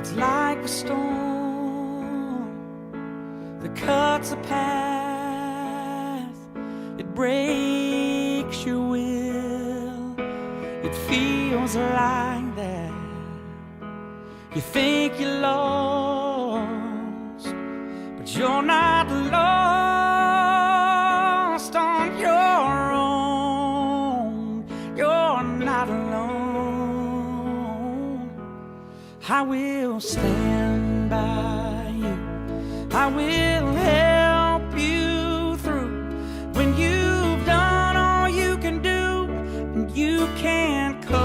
It's like a storm that cuts a path. It breaks your will. It feels like that. You think you're lost, but you're not lost on your own. You're not alone. I will stand by you. I will help you through when you've done all you can do and you can't cope.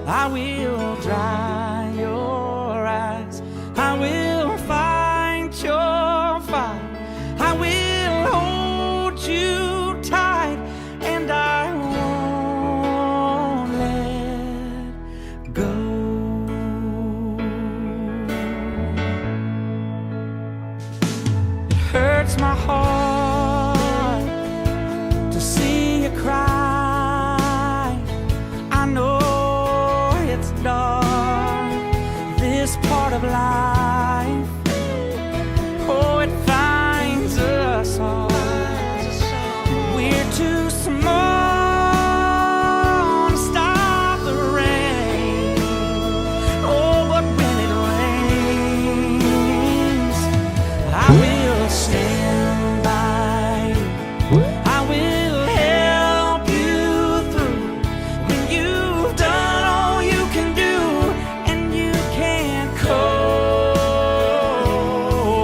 I will dry your eyes. I will fight your fight. I will hold you tight, and I won't let go. It hurts my heart to see you cry. I know it's dark, this part of life. Oh, it finds us all. We're too small to stop the rain. Oh, but when it rains, I will stand by you. I will help you through when you've done all you can do and you can't cope.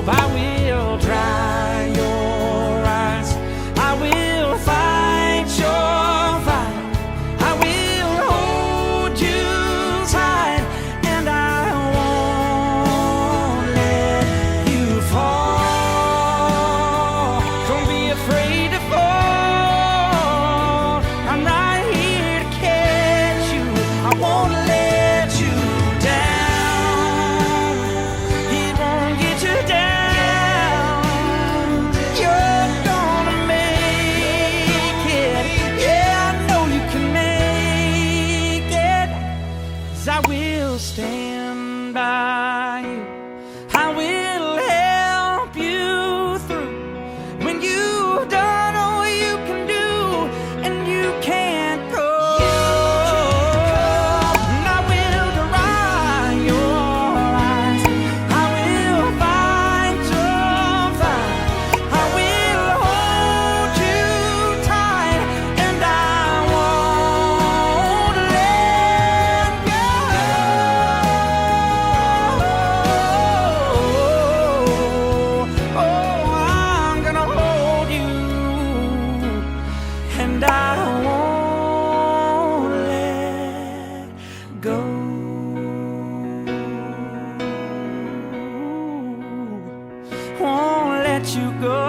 I will dry your eyes. I will fight your fight. I will hold you tight, and I won't let you fall. Don't be afraid to fall. I'm right here to catch you. I won't let you down. It won't get you down. You're gonna make it. Yeah, I know you can make it. 'Cause I will stand by you. I will help you through when you've done all you can do and you can't go. And I will dry your eyes. I will fight your fight. I will hold you tight, and I won't let go. Oh, I'm gonna hold you, and I won't let go. Won't let you go.